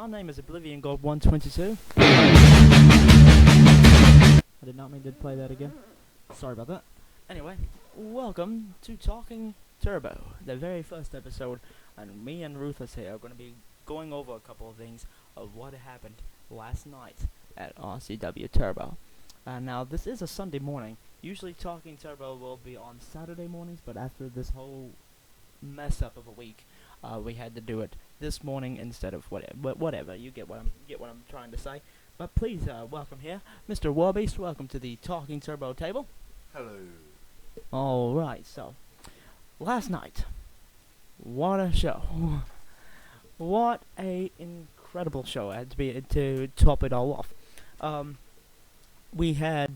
My name is Oblivion Gold 122. I did not mean to play that again. Sorry about that. Anyway, welcome to Talking Turbo, the very first episode, and me and Ruthless here are going to be going over a couple of things of what happened last night at RCW Turbo. Now, this is a Sunday morning. Usually Talking Turbo will be on Saturday mornings, but after this whole mess up of a week, we had to do it this morning instead of whatever. You get what I'm trying to say. But please welcome here, Mr. Warbeast. Welcome to the Talking Turbo table. Hello. All right. So last night, what a show! What a incredible show! It had to be to top it all off. We had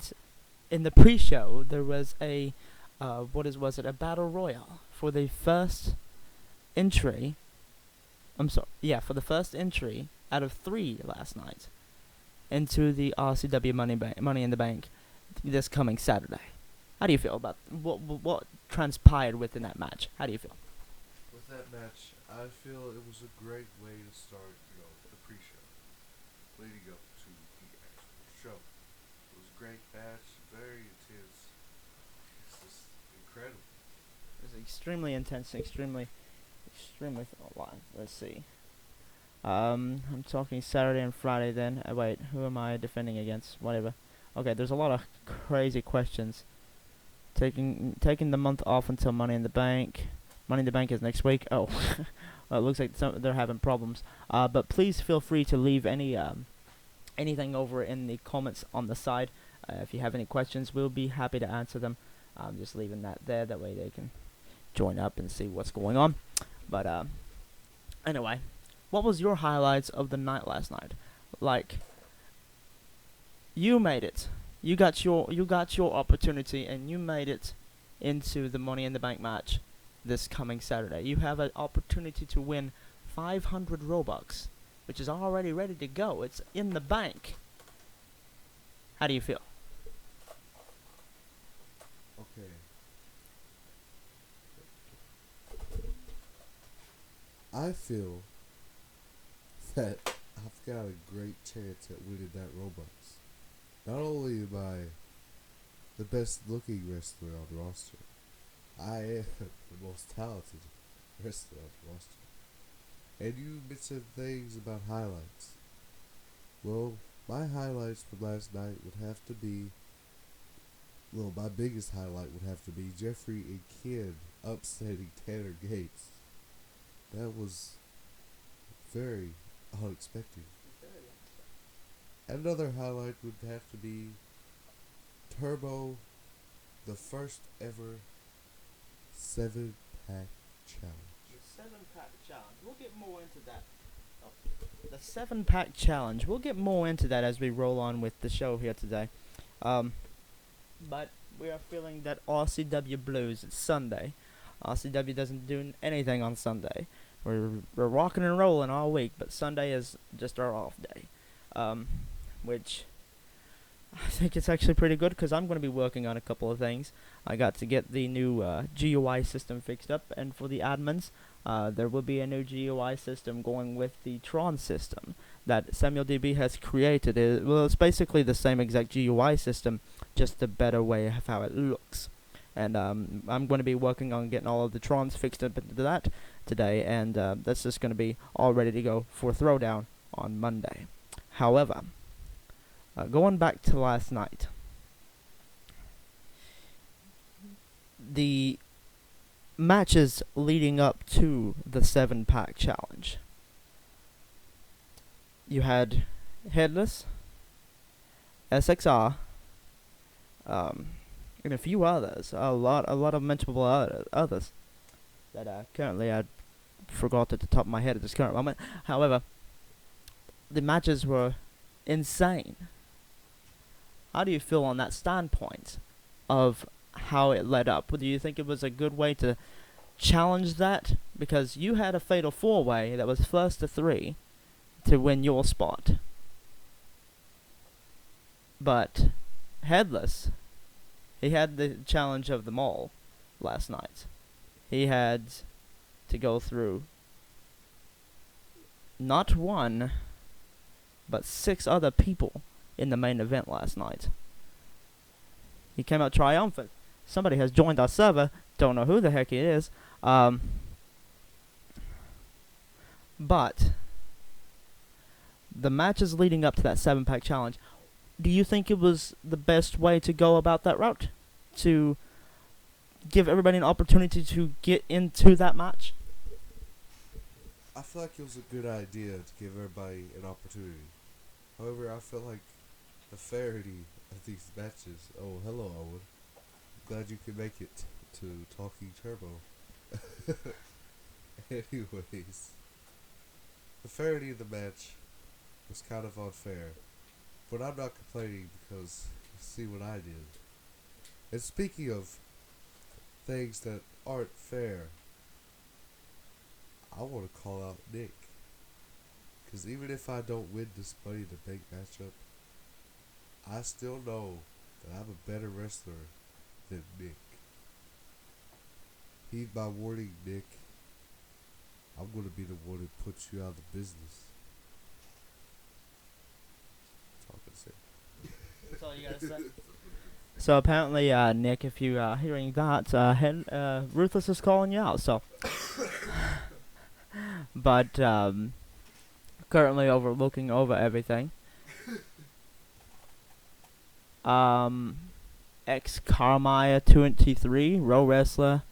in the pre-show there was a was it a battle royale for the first entry. For the first entry out of 3 last night into the RCW Money in the Bank this coming Saturday. How do you feel about what transpired within that match? How do you feel? With that match, I feel it was a great way to start, the pre-show, leading up to the actual show. It was a great match, very intense. It's just incredible. It was extremely intense, extremely let's see. I'm talking Saturday and Friday then. Wait, who am I defending against? Whatever. Okay, there's a lot of crazy questions. Taking the month off until Money in the Bank. Money in the Bank is next week. Oh, well, it looks like they're having problems. But please feel free to leave anything over in the comments on the side. If you have any questions, we'll be happy to answer them. I'm just leaving that there. That way they can join up and see what's going on. But anyway, what was your highlights of the night last night? Like, you made it. You got your opportunity, and you made it into the Money in the Bank match this coming Saturday. You have an opportunity to win 500 Robux, which is already ready to go. It's in the bank. How do you feel? Okay. I feel that I've got a great chance at winning that Robux. Not only am I the best looking wrestler on the roster, I am the most talented wrestler on the roster. And you mentioned things about highlights. Well, my highlights from last night would have to be, my biggest highlight would have to be Jeffrey and Ken upsetting Tanner Gates. That was very unexpected. Another highlight would have to be Turbo, the first ever 7-pack challenge. The 7-pack challenge. We'll get more into that. The 7-pack challenge. We'll get more into that as we roll on with the show here today. But we are feeling that RCW blues. It's Sunday. RCW doesn't do anything on Sunday. We're rocking and rolling all week, but Sunday is just our off day. Which I think it's actually pretty good because I'm going to be working on a couple of things. I got to get the new GUI system fixed up, and for the admins, there will be a new GUI system going with the Tron system that SamuelDB has created. It's basically the same exact GUI system, just a better way of how it looks. And I'm going to be working on getting all of the Trons fixed up into that today, and that's just going to be all ready to go for Throwdown on Monday. However, going back to last night, the matches leading up to the 7-pack challenge, you had Headless, SXR, and a few others, a lot of mentionable others that currently I forgot at the top of my head at this current moment. However, the matches were insane. How do you feel on that standpoint of how it led up? Do you think it was a good way to challenge that? Because you had a fatal 4-way that was first to 3 to win your spot. But Headless, he had the challenge of them all last night. He had to go through not 1, but 6 other people in the main event last night. He came out triumphant. Somebody has joined our server. Don't know who the heck it is. But the matches leading up to that 7-pack challenge, do you think it was the best way to go about that route? To give everybody an opportunity to get into that match? I feel like it was a good idea to give everybody an opportunity. However, I feel like the fairity of these matches. Oh, hello, Owen. Glad you could make it to Talking Turbo. Anyways, the fairity of the match was kind of unfair, but I'm not complaining because see what I did. And speaking of things that aren't fair, I want to call out Nick. Because even if I don't win this Money in the Bank matchup, I still know that I'm a better wrestler than Nick. Heed my warning, Nick. I'm going to be the one who puts you out of business. That's all I can say. That's all you gotta say. So apparently, Nick, if you are hearing that, Ruthless is calling you out. So, but currently looking over everything. Ex Carmaya 23 Row Wrestler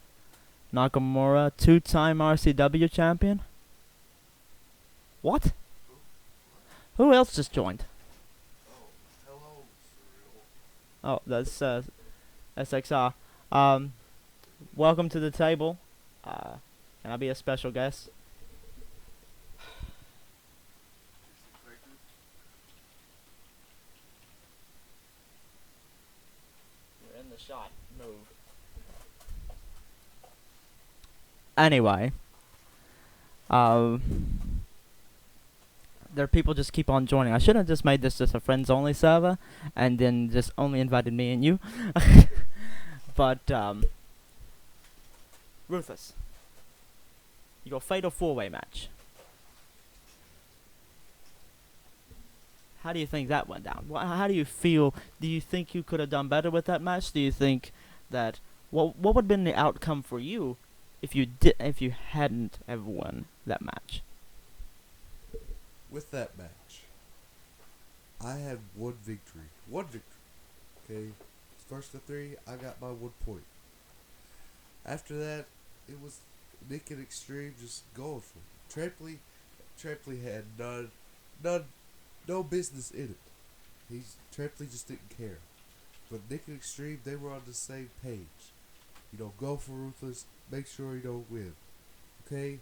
Nakamura, 2-time RCW champion. What? Who else just joined? Oh, that's SXR. Welcome to the table. Can I be a special guest? You're in the shot. Move. Anyway, there are people just keep on joining. I should have just made this just a friends only server, and then just only invited me and you. But Rufus, your fatal 4-way match. How do you think that went down? How do you feel? Do you think you could have done better with that match? Do you think that what would have been the outcome for you if you hadn't ever won that match? With that match, I had one victory. Okay? First of 3, I got my 1 point. After that, it was Nick and Extreme just going for it. Trampley had no business in it. Trampley just didn't care. But Nick and Extreme, they were on the same page. Go for Ruthless, make sure you don't win. Okay?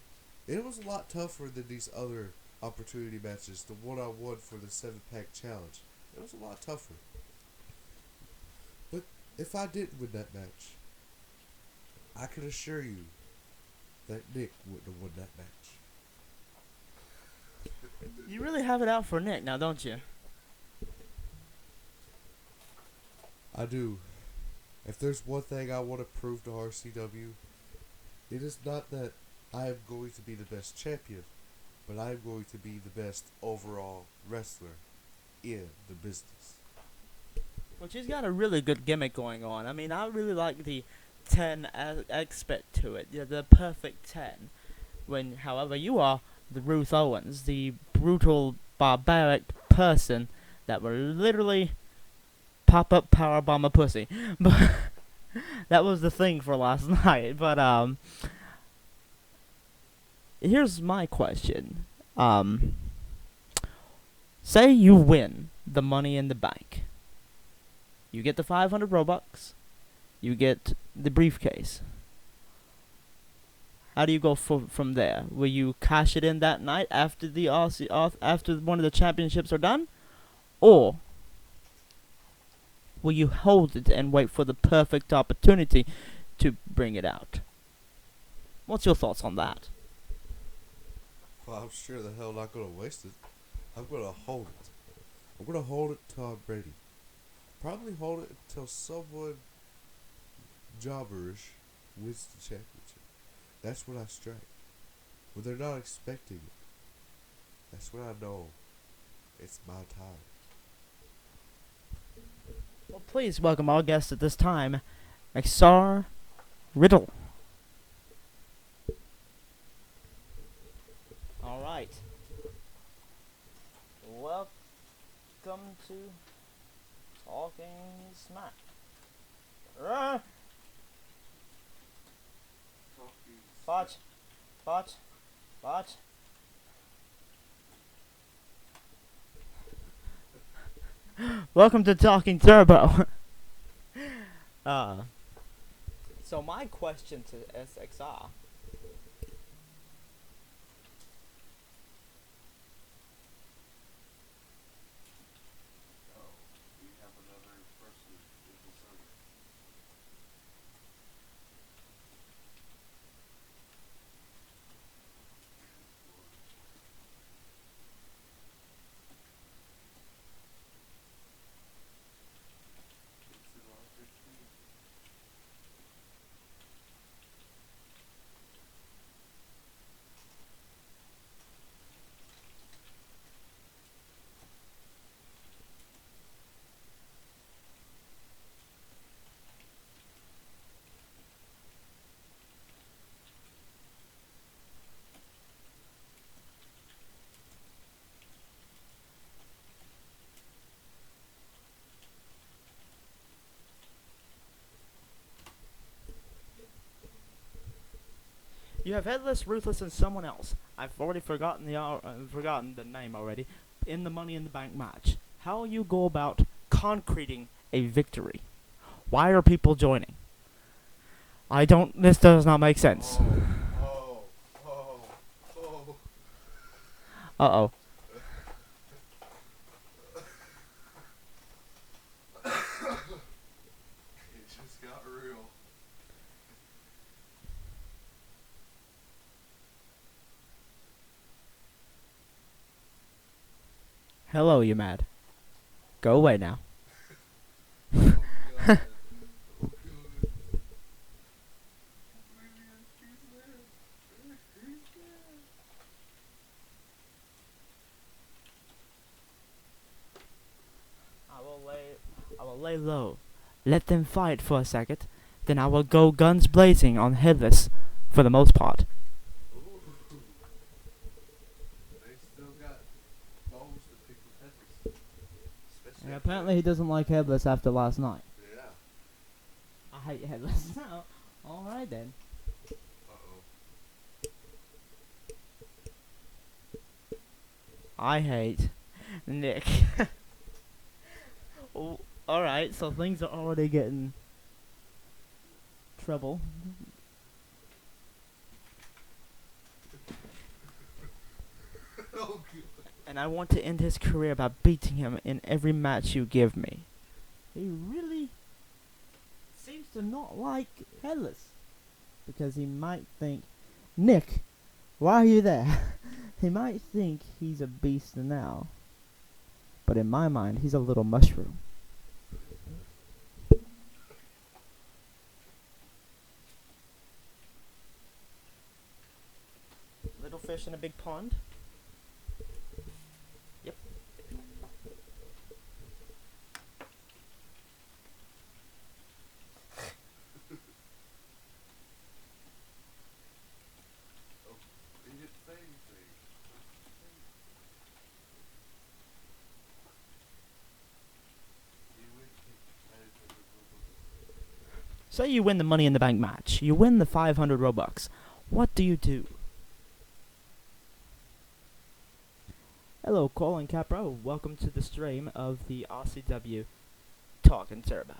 It was a lot tougher than these other opportunity matches, the one-on-one for the 7-pack challenge. It was a lot tougher. But if I didn't win that match, I can assure you that Nick wouldn't have won that match. You really have it out for Nick now, don't you? I do. If there's one thing I want to prove to RCW, it is not that I am going to be the best champion, but I am going to be the best overall wrestler in the business. Well, she's got a really good gimmick going on. I mean, I really like the 10 aspect to it. The perfect 10. However, you are the Ruth Owens, the brutal, barbaric person that will literally pop up powerbomb a pussy. But that was the thing for last night. But here's my question. Say you win the Money in the Bank. You get the 500 Robux. You get the briefcase. How do you go from there? Will you cash it in that night after after one of the championships are done, or will you hold it and wait for the perfect opportunity to bring it out? What's your thoughts on that? Well, I'm sure the hell not going to waste it. I'm going to hold it. I'm going to hold it till I'm ready. Probably hold it until someone jobberish wins the championship. That's when I strike. When they're not expecting it. That's when I know it's It's my time. Well, please welcome our guest at this time, XR Riddle. All right. Welcome to Talking Smack. Watch. Watch. Watch. Welcome to Talking Turbo. So my question to SXR. We have another person in the server. It's in R15. You have Headless, Ruthless, and someone else. I've already forgotten the name already. In the Money in the Bank match, how you go about concreting a victory? Why are people joining? I don't. This does not make sense. Oh. Uh oh. It just got real. Hello, you mad? Go away now. Oh god. Oh god. He's there. He's there. I will lay low. Let them fight for a second. Then I will go guns blazing on Headless, for the most part. Ooh. They still got bones to pick with Headless. Especially And after apparently he doesn't like Headless after last night. Yeah. I hate Headless. Alright then. Uh-oh. I hate Nick. Oh, alright, so things are already getting trouble. Oh god. And I want to end his career by beating him in every match you give me. He really seems to not like Headless. Because he might think, Nick, why are you there? He might think he's a beast now. But in my mind, he's a little mushroom. Little fish in a big pond? Yep. Oh, he didn't say anything. You would think that is a good robot. Say you win the Money in the Bank match. You win the 500 Robux. What do you do? Hello, Colin Capro. Welcome to the stream of the RCW Talking Turbo.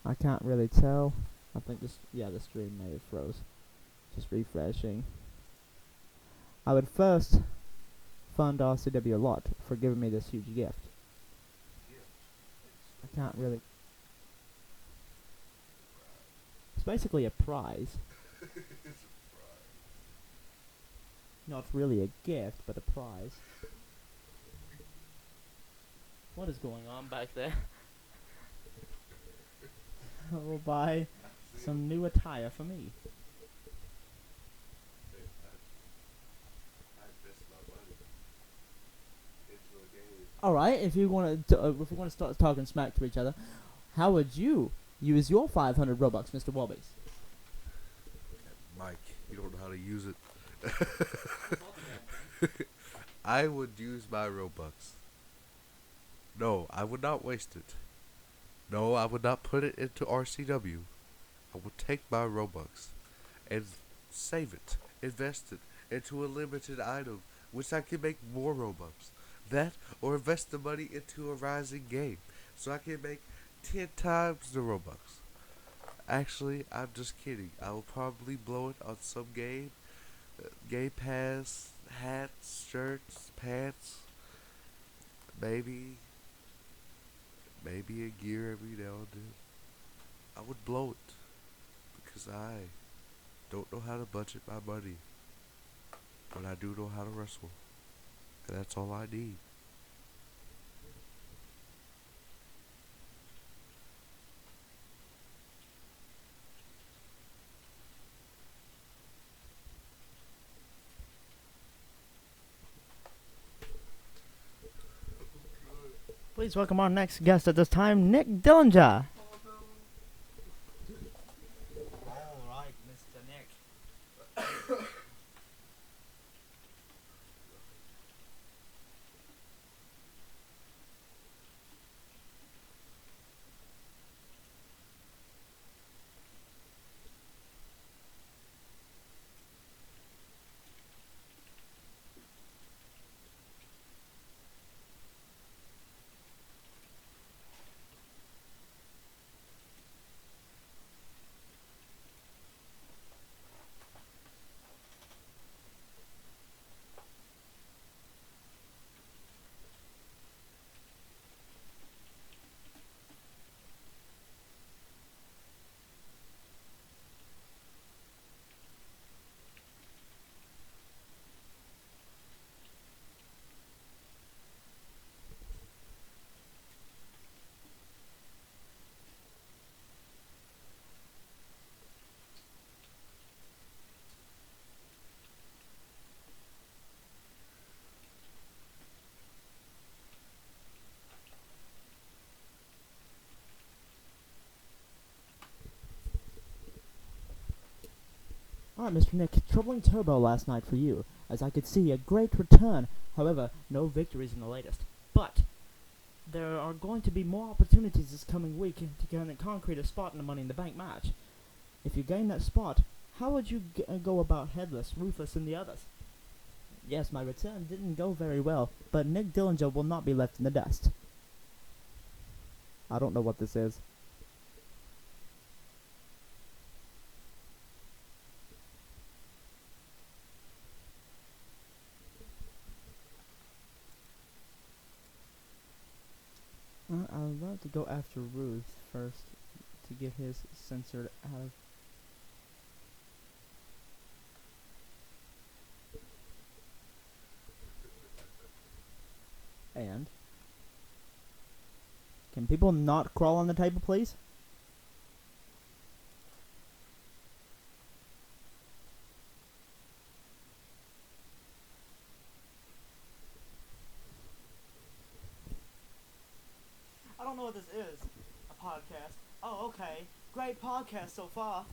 I can't really tell. I think the stream may have froze. Just refreshing. I would first fund RCW a lot for giving me this huge gift. I can't really. It's basically a prize. It's a prize. Not really a gift, but a prize. What is going on back there? We'll buy some new attire for me. All right, if you want to, if we want to start talking smack to each other, how would you use your 500 Robux, Mr. Wobbies? Mike, you don't know how to use it. I would use my Robux. No, I would not waste it. No, I would not put it into RCW. I would take my Robux and save it, invest it into a limited item, which I can make more Robux. That, or invest the money into a rising game, so I can make 10 times the Robux. Actually, I'm just kidding. I will probably blow it on some game pass, hats, shirts, pants, maybe, maybe a gear every now and then. I would blow it because I don't know how to budget my money, but I do know how to wrestle, and that's all I need. Please welcome our next guest at this time, Nick Dillinger. All right, Mr. Nick. Alright, Mr. Nick, troubling turbo last night for you, as I could see a great return. However, no victories in the latest. But there are going to be more opportunities this coming week to gain a concrete spot in the Money in the Bank match. If you gain that spot, how would you go about Headless, Ruthless, and the others? Yes, my return didn't go very well, but Nick Dillinger will not be left in the dust. I don't know what this is. I'd love to go after Ruth first to get his censored out of. And can people not crawl on the table, please? I don't know what this is. A podcast. Oh, okay. Great podcast so far.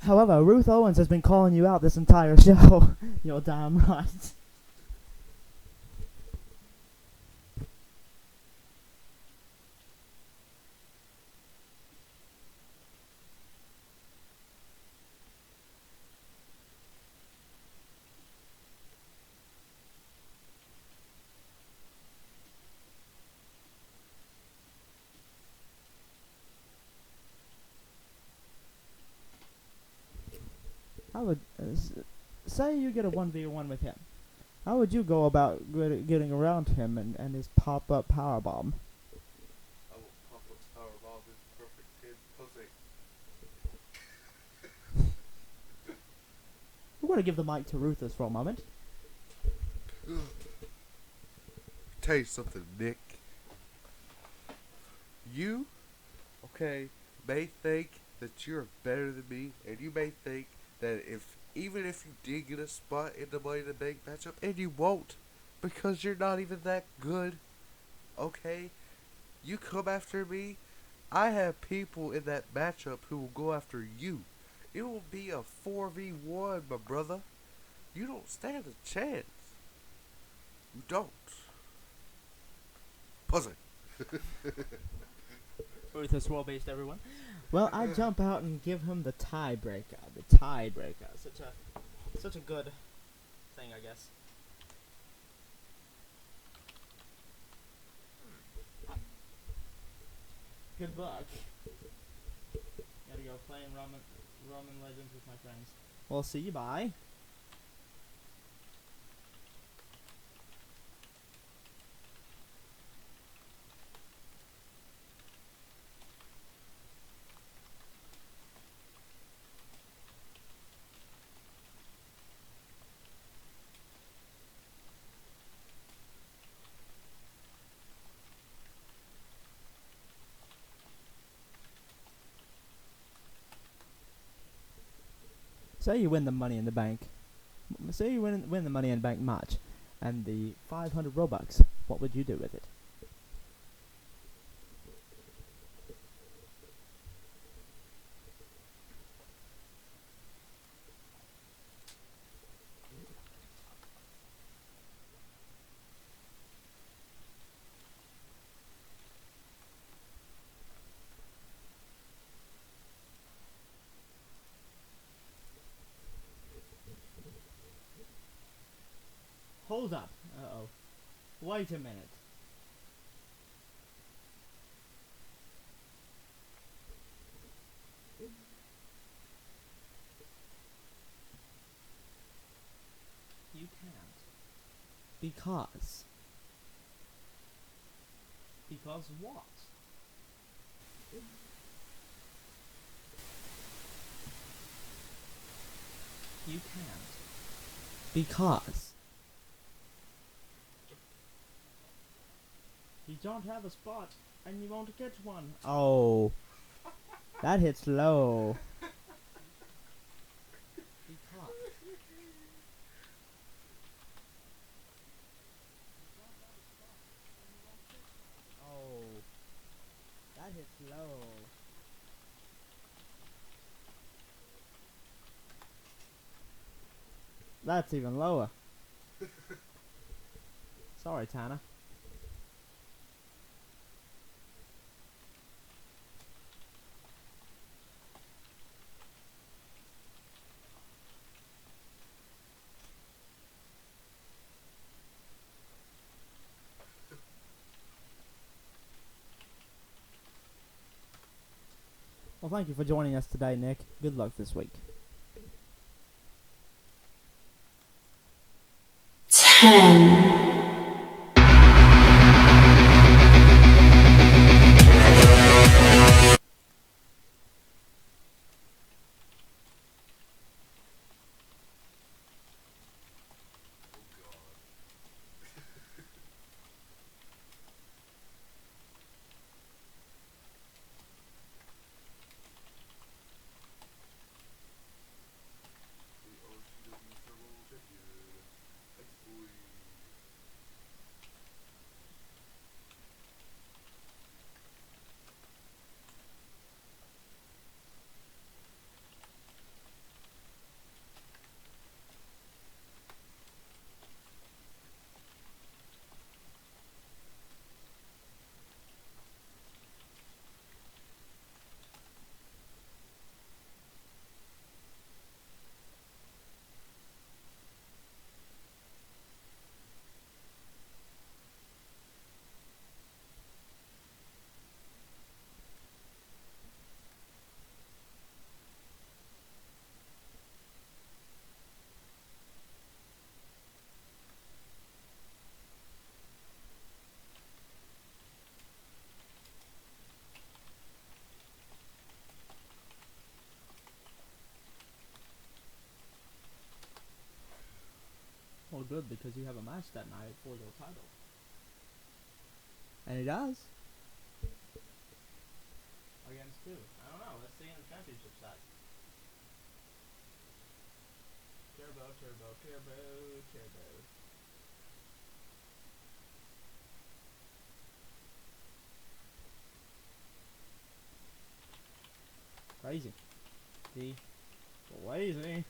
However, Ruth Owens has been calling you out this entire show. You're damn right. how would say you get a 1v1 with him? How would you go about getting around him and his pop-up power bomb? I will pop up power bomb his perfect 10 pussy. We're going to give the mic to Ruthless for a moment. Tell you something, Nick. You, okay, may think that you're better than me, and you may think that even if you did get a spot in the Money in the Bank matchup, and you won't, because you're not even that good, okay? You come after me, I have people in that matchup who will go after you. It will be a 4v1, my brother. You don't stand a chance. You don't. Pussy. Ruthless role-based, everyone. Well, I jump out and give him the tiebreaker. The tiebreaker. Such a good thing, I guess. Good luck. Gotta go playing Roman Legends with my friends. We'll see you. Bye. Say you win the Money in the Bank. Say you win the Money in the Bank match, and the 500 Robux. What would you do with it? Hold up. Uh-oh. Wait a minute. You can't. Because. Because what? You can't. Because. You don't have a spot, and you won't get one. Oh. That hits low. Because. Oh. That hits low. That's even lower. Sorry, Tanner. Well, thank you for joining us today, Nick. Good luck this week. 10, The RCW Turbo champion. Thanks, boy. Well, good, because you have a match that night for your title. And he does. Against who? I don't know. Let's see on the championship side. Turbo, turbo, turbo, turbo. Crazy. The lazy.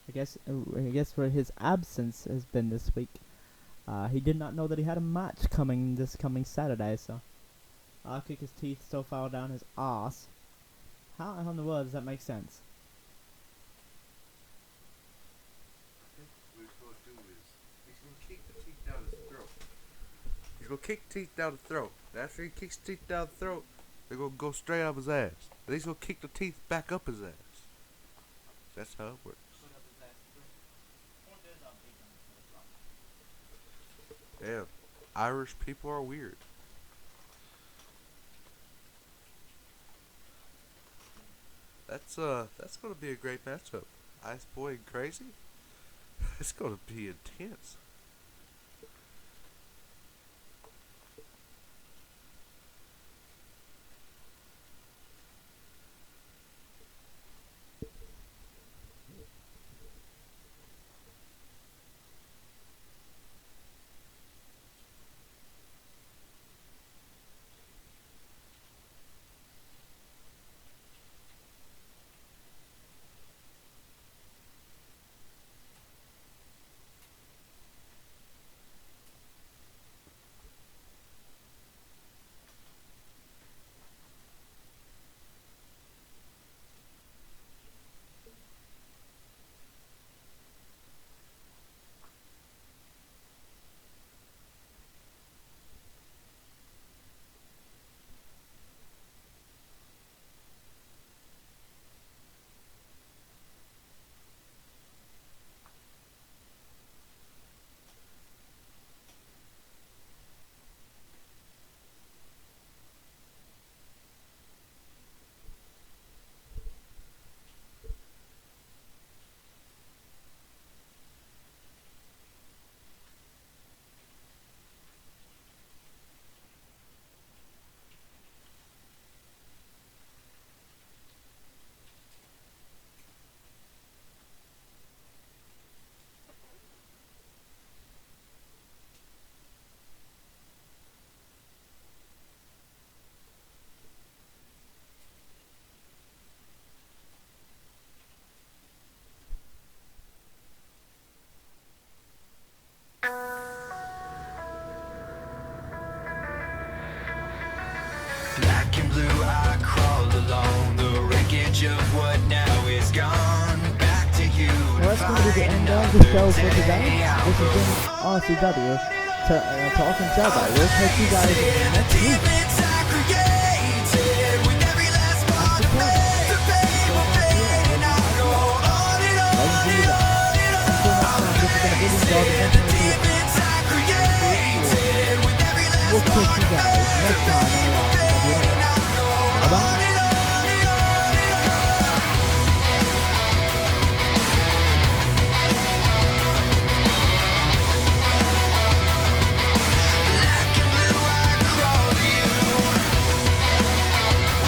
I guess where his absence has been this week, he did not know that he had a match coming this coming Saturday. So, I'll kick his teeth so far down his ass. How in the world does that make sense? What he's going to do is he's going to kick the teeth down his throat. He's going to kick teeth down the throat. And after he kicks teeth down the throat, they're going to go straight up his ass. Then he's going to kick the teeth back up his ass. That's how it works. Damn, Irish people are weird. That's gonna be a great matchup. Ice Boy and Crazy. It's gonna be intense. Black and blue, I crawled along the wreckage of what now is gone. Back to you. Well, that's going to be the end of the show for today. This has been RCW Talking Turbo. We'll catch you guys next week. We'll catch you guys next time